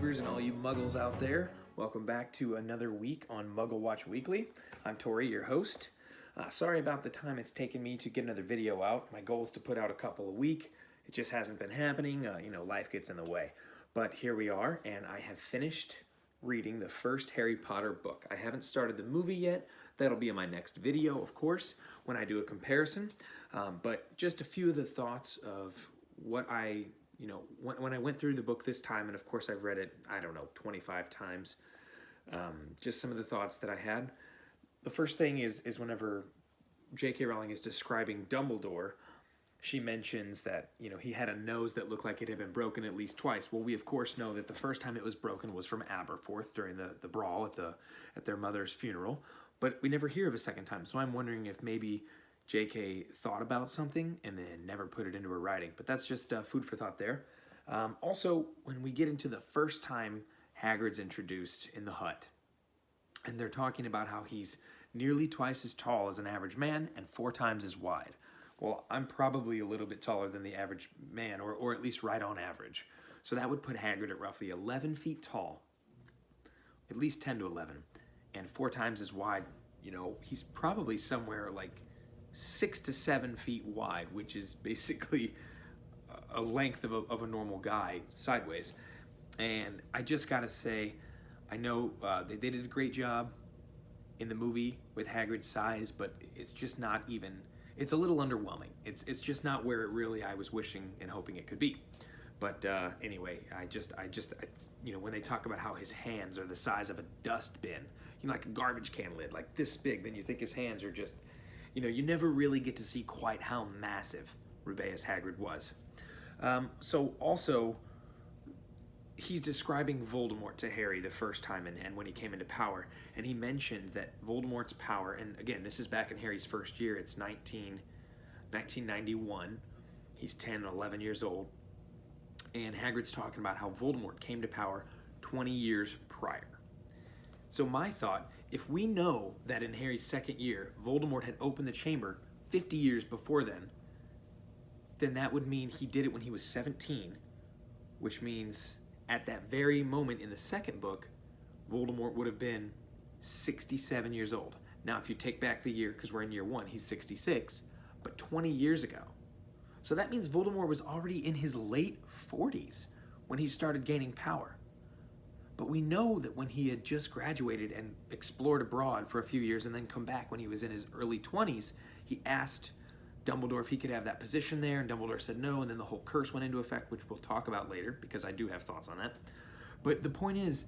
YouTubers and all you muggles out there. Welcome back to another week on Muggle Watch Weekly. I'm Tori, your host. Sorry about the time it's taken me to get another video out. My goal is to put out a couple a week. It just hasn't been happening. Life gets in the way. But here we are, and I have finished reading the first Harry Potter book. I haven't started the movie yet. That'll be in my next video, of course, when I do a comparison. But just a few of the thoughts of what when I went through the book this time, and of course I've read it, 25 times, just some of the thoughts that I had. The first thing is whenever J.K. Rowling is describing Dumbledore, she mentions that, he had a nose that looked like it had been broken at least twice. Well, we of course know that the first time it was broken was from Aberforth during the brawl at their mother's funeral, but we never hear of a second time. So I'm wondering if maybe J.K. thought about something and then never put it into her writing. But that's just food for thought there. Also, when we get into the first time Hagrid's introduced in the hut, and they're talking about how he's nearly twice as tall as an average man and 4 times as wide. Well, I'm probably a little bit taller than the average man, or at least right on average. So that would put Hagrid at roughly 11 feet tall, at least 10 to 11, and 4 times as wide. He's probably somewhere like 6 to 7 feet wide, which is basically a length of a normal guy sideways. And I just gotta say, I know they did a great job in the movie with Hagrid's size, but it's just not even, it's a little underwhelming. It's just not where it really I was wishing and hoping it could be. But anyway, when they talk about how his hands are the size of a dustbin, like a garbage can lid, like this big, then you think his hands are just, you never really get to see quite how massive Rubeus Hagrid was. So also, he's describing Voldemort to Harry the first time and when he came into power, and he mentioned that Voldemort's power, and again, this is back in Harry's first year, it's 1991, he's 10, 11 years old, and Hagrid's talking about how Voldemort came to power 20 years prior. So my thought, if we know that in Harry's second year, Voldemort had opened the chamber 50 years before then that would mean he did it when he was 17, which means at that very moment in the second book, Voldemort would have been 67 years old. Now, if you take back the year, because we're in year 1, he's 66, but 20 years ago. So that means Voldemort was already in his late 40s when he started gaining power. But we know that when he had just graduated and explored abroad for a few years and then come back when he was in his early 20s, he asked Dumbledore if he could have that position there, and Dumbledore said no, and then the whole curse went into effect, which we'll talk about later, because I do have thoughts on that. But the point is,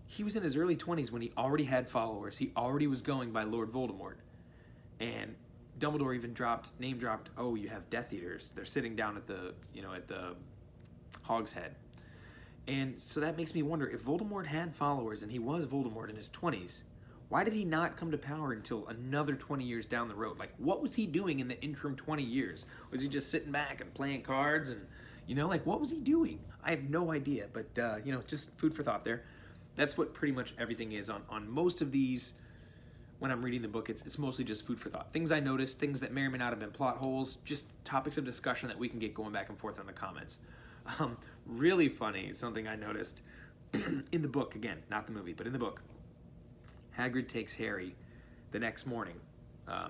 he was in his early 20s when he already had followers. He already was going by Lord Voldemort. And Dumbledore even name dropped, oh, you have Death Eaters. They're sitting down at the Hog's Head. And so that makes me wonder, if Voldemort had followers and he was Voldemort in his 20s, why did he not come to power until another 20 years down the road? Like, what was he doing in the interim 20 years? Was he just sitting back and playing cards? And, what was he doing? I have no idea, but, just food for thought there. That's what pretty much everything is on most of these. When I'm reading the book, it's mostly just food for thought. Things I noticed, things that may or may not have been plot holes, just topics of discussion that we can get going back and forth in the comments. Really funny, something I noticed in the book, again, not the movie, but in the book. Hagrid takes Harry the next morning.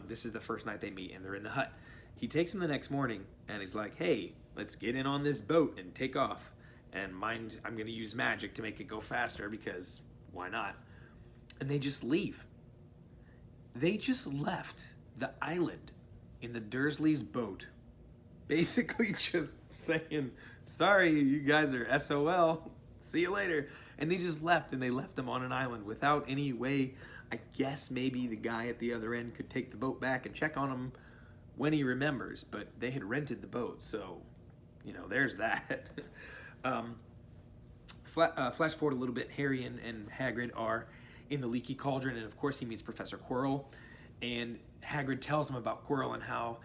This is the first night they meet, and they're in the hut. He takes him the next morning, and he's like, hey, let's get in on this boat and take off. And mind, I'm going to use magic to make it go faster, because why not? And they just leave. They just left the island in the Dursleys' boat, basically just saying, sorry, you guys are SOL, see you later. And they just left, and they left them on an island without any way. I guess maybe the guy at the other end could take the boat back and check on him when he remembers, but they had rented the boat, so, there's that. Flash forward a little bit, Harry and Hagrid are in the Leaky Cauldron, and of course he meets Professor Quirrell, and Hagrid tells him about Quirrell and how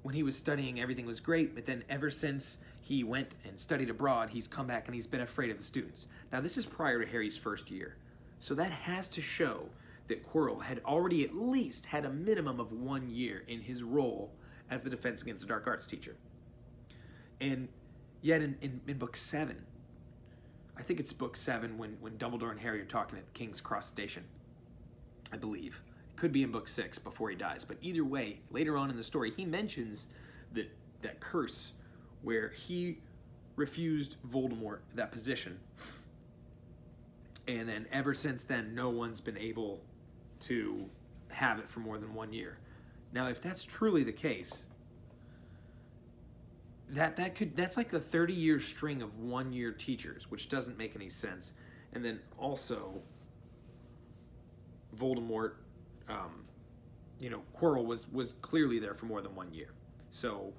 when he was studying, everything was great, but then ever since he went and studied abroad, he's come back and he's been afraid of the students. Now, this is prior to Harry's first year, so that has to show that Quirrell had already at least had a minimum of 1 year in his role as the Defense Against the Dark Arts teacher. And yet in book 7, I think it's book 7 when Dumbledore and Harry are talking at the King's Cross Station, I believe. It could be in book 6 before he dies. But either way, later on in the story, he mentions that curse where he refused Voldemort that position. And then ever since then, no one's been able to have it for more than 1 year. Now, if that's truly the case, that's like the 30-year string of 1-year teachers, which doesn't make any sense. And then also, Voldemort, Quirrell was clearly there for more than 1 year. So,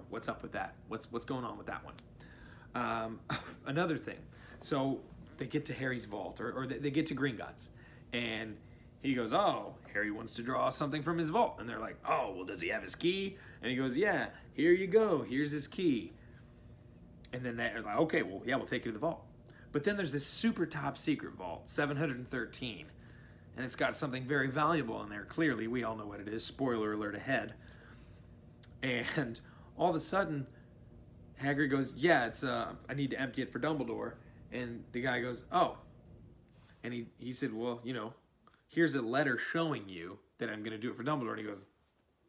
what's up with that? What's going on with that one? Another thing. So they get to Harry's vault, or they get to Gringotts, and he goes, oh, Harry wants to draw something from his vault. And they're like, oh, well, does he have his key? And he goes, yeah, here you go. Here's his key. And then they're like, okay, well, yeah, we'll take you to the vault. But then there's this super top secret vault, 713. And it's got something very valuable in there. Clearly, we all know what it is. Spoiler alert ahead. And all of a sudden, Hagrid goes, yeah, it's I need to empty it for Dumbledore. And the guy goes, oh. And he said, well, here's a letter showing you that I'm going to do it for Dumbledore. And he goes,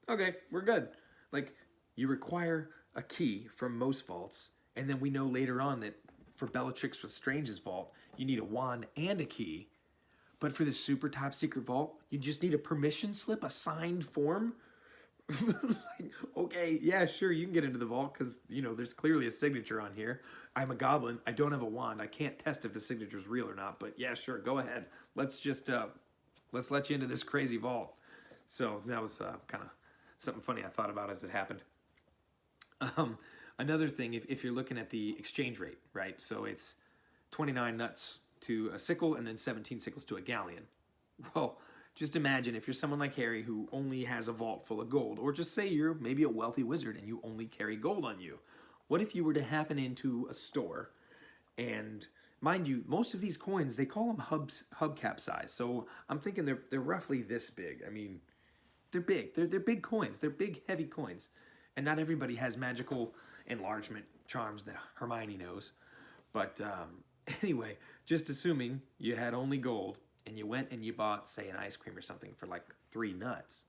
okay, we're good. Like, you require a key from most vaults. And then we know later on that for Bellatrix Lestrange's vault, you need a wand and a key. But for the super top secret vault, you just need a permission slip, a signed form. Like, okay, yeah, sure, you can get into the vault because, there's clearly a signature on here. I'm a goblin. I don't have a wand. I can't test if the signature's real or not. But yeah, sure, go ahead. Let's just, let's let you into this crazy vault. So that was kind of something funny I thought about as it happened. Another thing, if you're looking at the exchange rate, right? So it's 29 nuts to a sickle and then 17 sickles to a galleon. Well, just imagine if you're someone like Harry who only has a vault full of gold, or just say you're maybe a wealthy wizard and you only carry gold on you. What if you were to happen into a store and, mind you, most of these coins, they call them hubcap size. So I'm thinking they're roughly this big. I mean, they're big. They're big coins. They're big, heavy coins. And not everybody has magical enlargement charms that Hermione knows. But anyway, just assuming you had only gold and you went and you bought, say, an ice cream or something for like 3 nuts.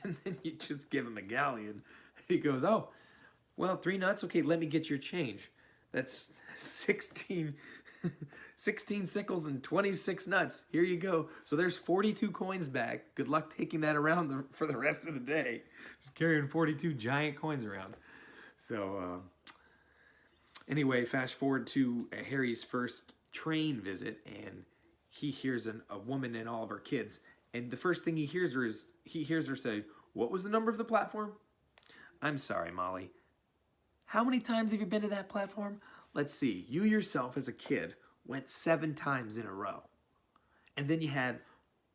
And then you just give him a galleon. And he goes, oh, well, 3 nuts? Okay, let me get your change. That's 16 sickles and 26 nuts. Here you go. So there's 42 coins back. Good luck taking that around for the rest of the day. Just carrying 42 giant coins around. So anyway, fast forward to Harry's first train visit, and he hears a woman and all of her kids. And the first thing he hears her say, what was the number of the platform? I'm sorry, Molly. How many times have you been to that platform? Let's see. You yourself as a kid went 7 times in a row. And then you had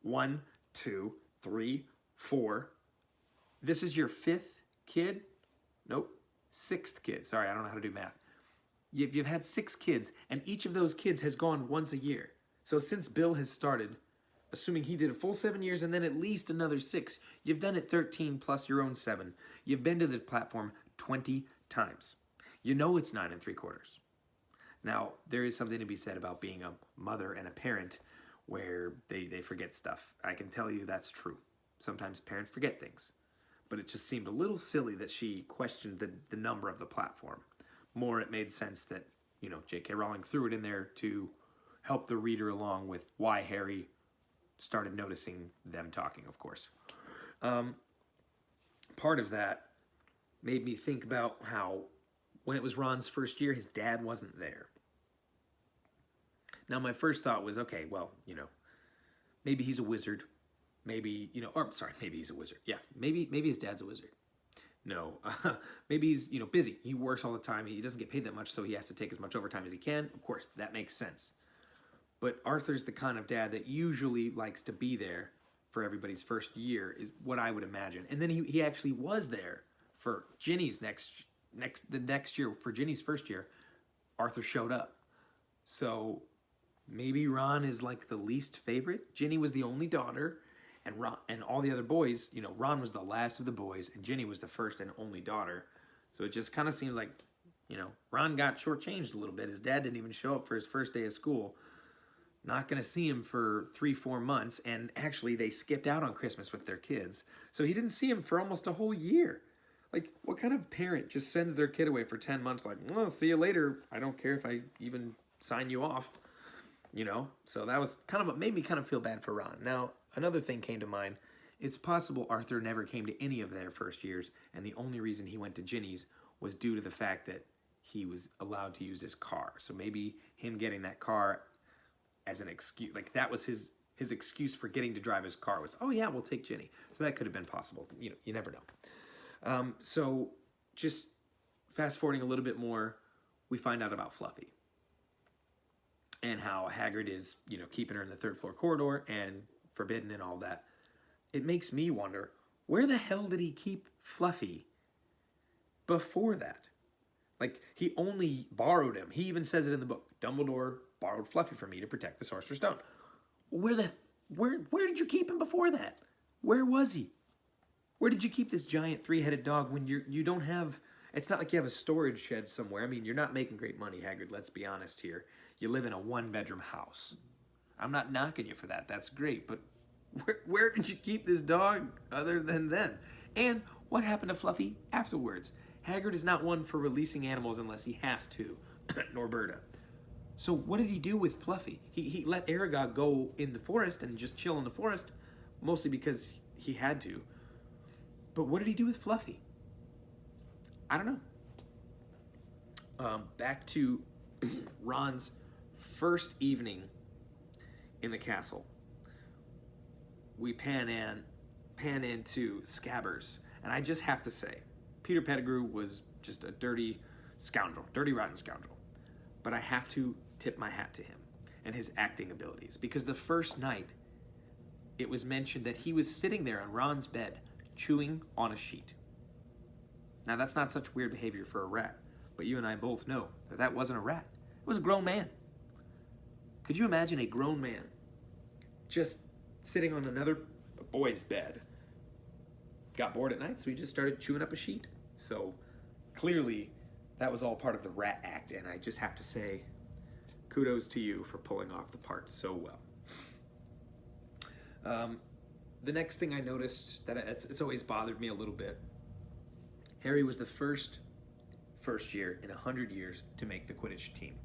1, 2, 3, 4. This is your 5th kid? Nope. 6th kid. Sorry, I don't know how to do math. You've had 6 kids, and each of those kids has gone once a year. So since Bill has started, assuming he did a full 7 years and then at least another 6, you've done it 13 plus your own 7. You've been to the platform 20 times. You know it's 9 3/4. Now, there is something to be said about being a mother and a parent where they forget stuff. I can tell you that's true. Sometimes parents forget things. But it just seemed a little silly that she questioned the number of the platform. More, it made sense that, J.K. Rowling threw it in there to help the reader along with why Harry started noticing them talking, of course. Part of that made me think about how when it was Ron's first year, his dad wasn't there. Now, my first thought was, okay, well, maybe he's a wizard. Maybe, maybe he's a wizard. Yeah, maybe his dad's a wizard. No, maybe he's, busy. He works all the time. He doesn't get paid that much, so he has to take as much overtime as he can. Of course, that makes sense. But Arthur's the kind of dad that usually likes to be there for everybody's first year, is what I would imagine. And then he actually was there for Ginny's the next year. For Ginny's first year, Arthur showed up. So maybe Ron is like the least favorite. Ginny was the only daughter, and Ron and all the other boys, Ron was the last of the boys, and Ginny was the first and only daughter. So it just kind of seems like, Ron got shortchanged a little bit. His dad didn't even show up for his first day of school. Not going to see him for 3-4 months. And actually, they skipped out on Christmas with their kids. So he didn't see him for almost a whole year. Like, what kind of parent just sends their kid away for 10 months like, well, see you later. I don't care if I even sign you off. So that was kind of what made me kind of feel bad for Ron. Now, another thing came to mind. It's possible Arthur never came to any of their first years, and the only reason he went to Ginny's was due to the fact that he was allowed to use his car. So maybe him getting that car as an excuse, like that was his excuse for getting to drive his car was, oh yeah, we'll take Ginny. So that could have been possible. You never know. So just fast forwarding a little bit more, we find out about Fluffy and how Hagrid is, keeping her in the third floor corridor and forbidden and all that. It makes me wonder, where the hell did he keep Fluffy before that? Like, he only borrowed him. He even says it in the book. Dumbledore borrowed Fluffy from me to protect the Sorcerer's Stone. Where did you keep him before that? Where was he? Where did you keep this giant 3-headed dog when you don't have... It's not like you have a storage shed somewhere. I mean, you're not making great money, Hagrid, let's be honest here. You live in a 1-bedroom house. I'm not knocking you for that. That's great, but where did you keep this dog other than then? And what happened to Fluffy afterwards? Hagrid is not one for releasing animals unless he has to, Norberta. So what did he do with Fluffy? He let Aragog go in the forest and just chill in the forest, mostly because he had to. But what did he do with Fluffy? I don't know. Back to Ron's first evening in the castle. We pan into Scabbers, and I just have to say, Peter Pettigrew was just a dirty rotten scoundrel. But I have to tip my hat to him and his acting abilities, because the first night it was mentioned that he was sitting there on Ron's bed chewing on a sheet. Now that's not such weird behavior for a rat, but you and I both know that that wasn't a rat. It was a grown man. Could you imagine a grown man just sitting on another boy's bed? Got bored at night, so he just started chewing up a sheet. So clearly that was all part of the rat act, and I just have to say kudos to you for pulling off the part so well. The next thing I noticed that it's always bothered me a little bit, Harry was the first year in 100 years to make the Quidditch team.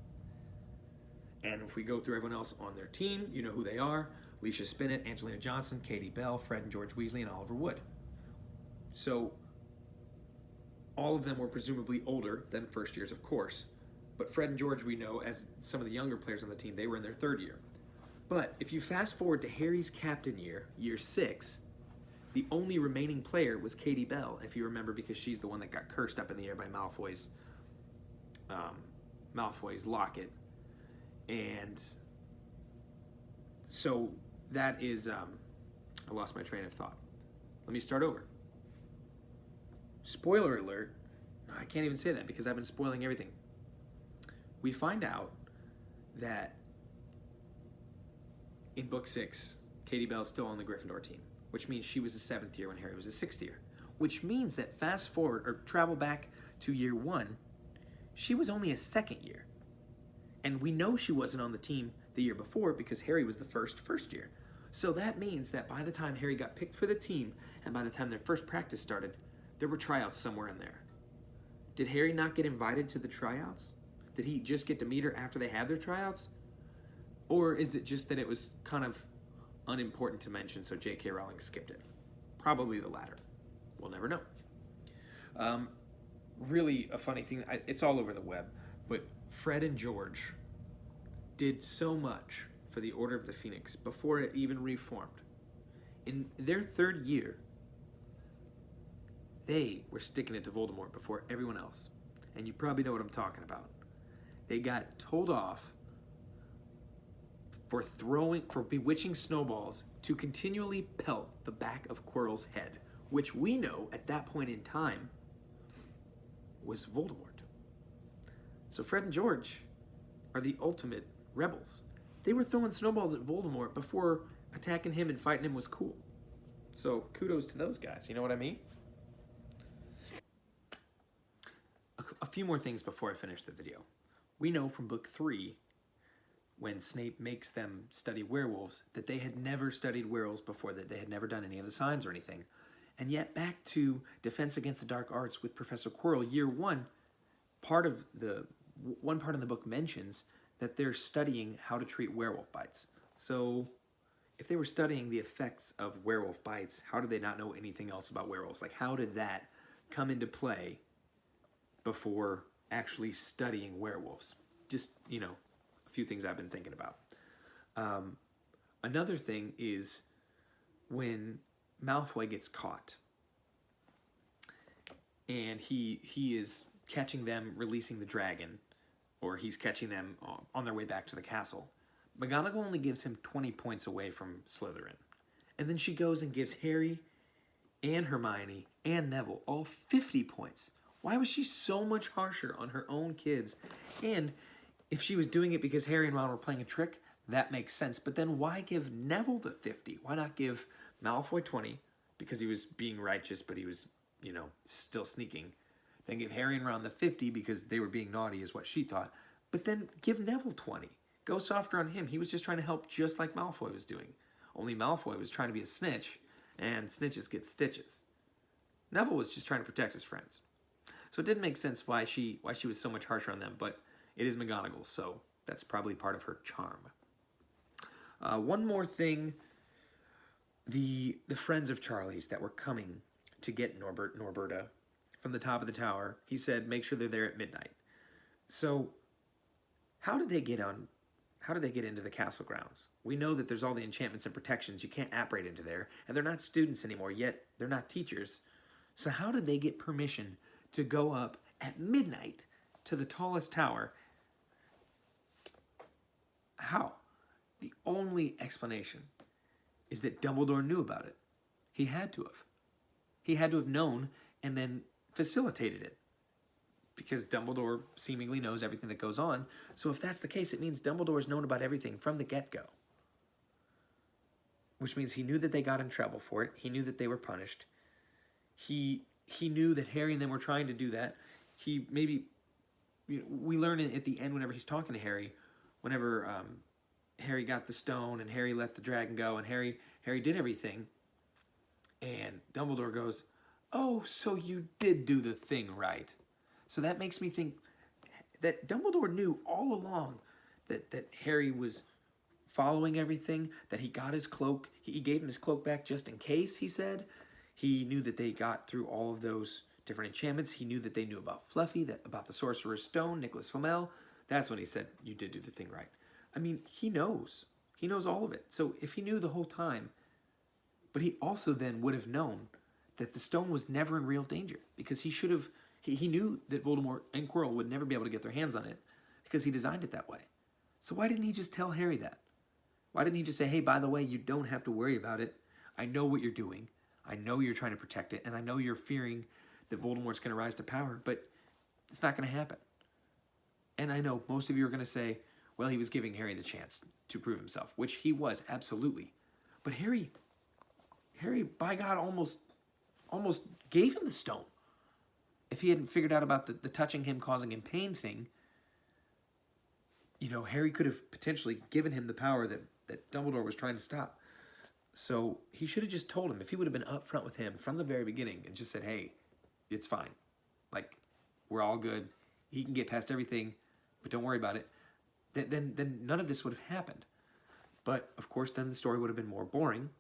And if we go through everyone else on their team, you know who they are: Alicia Spinnet, Angelina Johnson, Katie Bell, Fred and George Weasley, and Oliver Wood. So all of them were presumably older than first years, of course. But Fred and George, we know, as some of the younger players on the team, they were in their third year. But if you fast forward to Harry's captain year, year 6, the only remaining player was Katie Bell, if you remember, because she's the one that got cursed up in the air by Malfoy's locket. And so that is, I lost my train of thought. Let me start over. Spoiler alert. No, I can't even say that because I've been spoiling everything. We find out that in book 6, Katie Bell is still on the Gryffindor team, which means she was a 7th year when Harry was a 6th year, which means that fast forward or travel back to year 1, she was only a 2nd year. And we know she wasn't on the team the year before because Harry was the first year. So that means that by the time Harry got picked for the team and by the time their first practice started, there were tryouts somewhere in there. Did Harry not get invited to the tryouts? Did he just get to meet her after they had their tryouts? Or is it just that it was kind of unimportant to mention, so J.K. Rowling skipped it? Probably the latter. We'll never know. Really a funny thing, it's all over the web, but Fred and George did so much for the Order of the Phoenix before it even reformed. In their 3rd year, they were sticking it to Voldemort before everyone else. And you probably know what I'm talking about. They got told off for bewitching snowballs to continually pelt the back of Quirrell's head, which we know at that point in time was Voldemort. So Fred and George are the ultimate rebels. They were throwing snowballs at Voldemort before attacking him and fighting him was cool. So kudos to those guys, you know what I mean? A few more things before I finish the video. We know from book 3, when Snape makes them study werewolves, that they had never studied werewolves before, that they had never done any of the signs or anything. And yet back to Defense Against the Dark Arts with Professor Quirrell, year 1, one part of the book mentions that they're studying how to treat werewolf bites. So if they were studying the effects of werewolf bites, how did they not know anything else about werewolves? Like, how did that come into play before actually studying werewolves? Just, you know, a few things I've been thinking about. Another thing is when Malfoy gets caught and he is catching them releasing the dragon, or he's catching them on their way back to the castle, McGonagall only gives him 20 points away from Slytherin. And then she goes and gives Harry and Hermione and Neville all 50 points. Why was she so much harsher on her own kids? And if she was doing it because Harry and Ron were playing a trick, that makes sense. But then why give Neville the 50? Why not give Malfoy 20? Because he was being righteous, but he was, you know, still sneaking. Then give Harry and Ron the 50 because they were being naughty is what she thought. But then give Neville 20. Go softer on him. He was just trying to help just like Malfoy was doing. Only Malfoy was trying to be a snitch, and snitches get stitches. Neville was just trying to protect his friends. So it didn't make sense why she was so much harsher on them, but it is McGonagall, so that's probably part of her charm. One more thing, the friends of Charlie's that were coming to get Norberta from the top of the tower, he said, make sure they're there at midnight. So how did they get into the castle grounds? We know that there's all the enchantments and protections. You can't apparate into there, and they're not students anymore, yet they're not teachers. So how did they get permission to go up at midnight to the tallest tower? How? The only explanation is that Dumbledore knew about it. He had to have. He had to have known and then facilitated it, because Dumbledore seemingly knows everything that goes on. So if that's the case, it means Dumbledore's known about everything from the get-go. Which means he knew that they got in trouble for it. He knew that they were punished. He knew that Harry and them were trying to do that. He maybe, you know, we learn at the end whenever he's talking to Harry, whenever Harry got the stone and Harry let the dragon go and Harry did everything, and Dumbledore goes, oh, so you did do the thing right. So that makes me think that Dumbledore knew all along that Harry was following everything, that he got his cloak. He gave him his cloak back just in case, he said. He knew that they got through all of those different enchantments. He knew that they knew about Fluffy, about the Sorcerer's Stone, Nicholas Flamel. That's when he said, you did do the thing right. I mean, he knows. He knows all of it. So if he knew the whole time, but he also then would have known that the stone was never in real danger, because he should have, he knew that Voldemort and Quirrell would never be able to get their hands on it because he designed it that way. So why didn't he just tell Harry that? Why didn't he just say, hey, by the way, you don't have to worry about it. I know what you're doing. I know you're trying to protect it, and I know you're fearing that Voldemort's going to rise to power, but it's not going to happen. And I know most of you are going to say, well, he was giving Harry the chance to prove himself, which he was, absolutely. But Harry, by God, almost gave him the stone. If he hadn't figured out about the touching him, causing him pain thing, you know, Harry could have potentially given him the power that Dumbledore was trying to stop. So he should have just told him. If he would have been upfront with him from the very beginning and just said, hey, it's fine. Like, we're all good. He can get past everything, but don't worry about it. Then none of this would have happened. But, of course, then the story would have been more boring.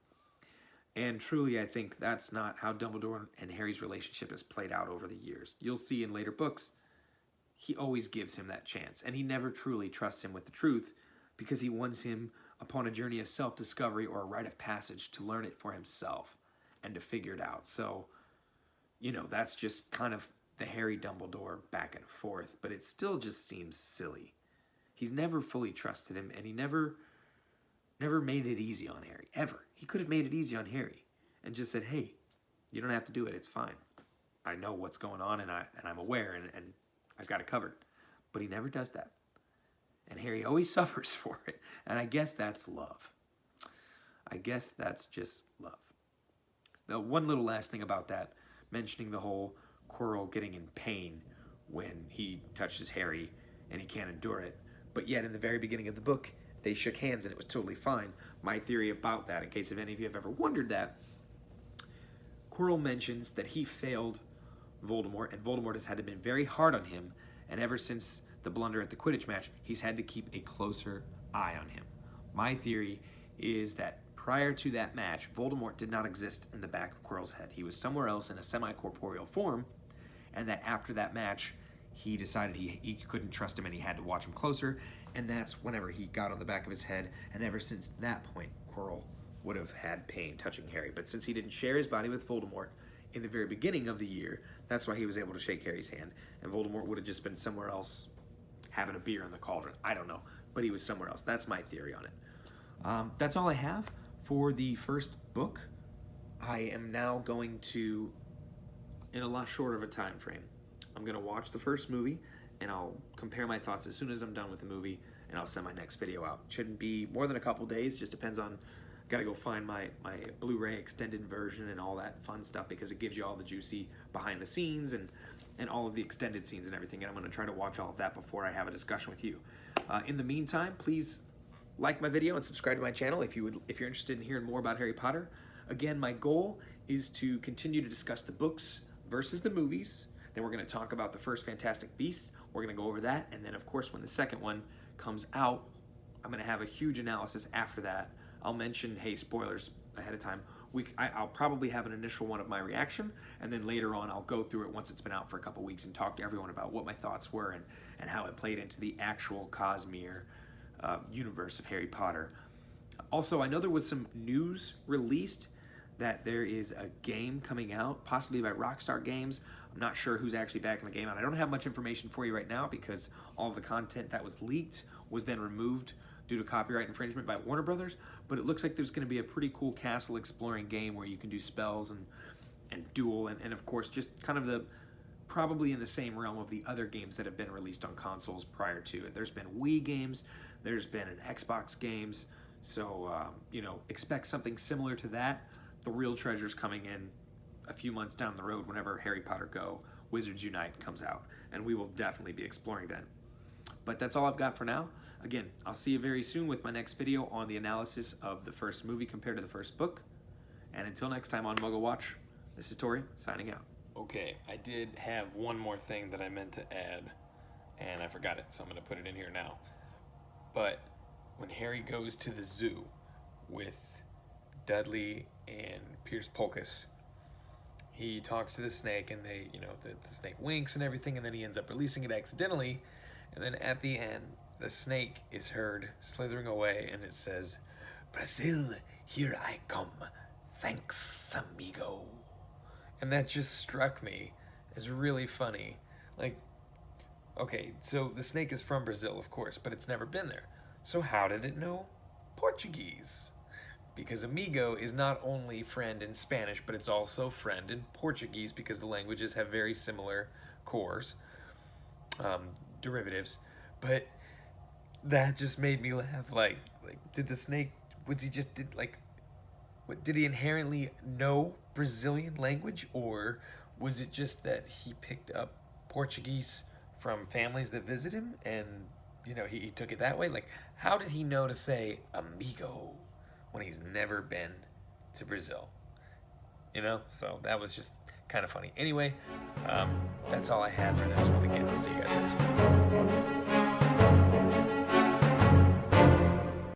And truly, I think that's not how Dumbledore and Harry's relationship has played out over the years. You'll see in later books, he always gives him that chance. And he never truly trusts him with the truth, because he wants him upon a journey of self-discovery or a rite of passage to learn it for himself and to figure it out. So, you know, that's just kind of the Harry Dumbledore back and forth, but it still just seems silly. He's never fully trusted him, and he never made it easy on Harry, ever. He could have made it easy on Harry and just said, hey, you don't have to do it, it's fine. I know what's going on, and I'm aware, and I've got it covered. But he never does that. And Harry always suffers for it. And I guess that's love. I guess that's just love. The one little last thing about that, mentioning the whole Quirrell getting in pain when he touches Harry and he can't endure it. But yet in the very beginning of the book, they shook hands and it was totally fine. My theory about that, in case if any of you have ever wondered that, Quirrell mentions that he failed Voldemort, and Voldemort has had to been very hard on him, and ever since the blunder at the Quidditch match, he's had to keep a closer eye on him. My theory is that prior to that match, Voldemort did not exist in the back of Quirrell's head. He was somewhere else in a semi-corporeal form, and that after that match, he decided he couldn't trust him and he had to watch him closer, and that's whenever he got on the back of his head, and ever since that point, Quirrell would have had pain touching Harry. But since he didn't share his body with Voldemort in the very beginning of the year, that's why he was able to shake Harry's hand, and Voldemort would have just been somewhere else having a beer in the cauldron. I don't know, but he was somewhere else. That's my theory on it. That's all I have for the first book. I am now going to, in a lot shorter of a time frame, I'm going to watch the first movie, and I'll compare my thoughts as soon as I'm done with the movie, and I'll send my next video out. Shouldn't be more than a couple days, just depends on, got to go find my Blu-ray extended version and all that fun stuff, because it gives you all the juicy behind the scenes and all of the extended scenes and everything, and I'm going to try to watch all of that before I have a discussion with you. In the meantime, please like my video and subscribe to my channel if you're interested in hearing more about Harry Potter. Again, my goal is to continue to discuss the books versus the movies. Then we're going to talk about the first Fantastic Beasts. We're going to go over that, and then of course when the second one comes out, I'm going to have a huge analysis after that. I'll mention, hey, spoilers ahead of time. I'll probably have an initial one of my reaction, and then later on I'll go through it once it's been out for a couple weeks and talk to everyone about what my thoughts were and how it played into the actual Cosmere universe of Harry Potter. Also, I know there was some news released that there is a game coming out, possibly by Rockstar Games. I'm not sure who's actually back in the game, and I don't have much information for you right now because all of the content that was leaked was then removed due to copyright infringement by Warner Brothers, but it looks like there's going to be a pretty cool castle exploring game where you can do spells and duel, and of course just kind of probably in the same realm of the other games that have been released on consoles prior to it. There's been Wii games, there's been an Xbox games, so expect something similar to that. The real treasure's coming in a few months down the road whenever Harry Potter Go Wizards Unite comes out, and we will definitely be exploring then. But that's all I've got for now. Again, I'll see you very soon with my next video on the analysis of the first movie compared to the first book. And until next time on Muggle Watch, this is Tori, signing out. Okay, I did have one more thing that I meant to add, and I forgot it, so I'm going to put it in here now. But when Harry goes to the zoo with Dudley and Pierce Polkus, he talks to the snake, and they, the snake winks and everything, and then he ends up releasing it accidentally, and then at the end, the snake is heard slithering away, and it says, "Brazil, here I come. Thanks, amigo." And that just struck me as really funny. Like, okay, so the snake is from Brazil, of course, but it's never been there. So how did it know Portuguese? Because amigo is not only friend in Spanish, but it's also friend in Portuguese, because the languages have very similar cores, derivatives. But that just made me laugh. Like, did the snake, did he inherently know Brazilian language, or was it just that he picked up Portuguese from families that visit him, and he took it that way? Like, how did he know to say amigo when he's never been to Brazil? So that was just kind of funny. Anyway, that's all I had for this one. Again, I'll see you guys.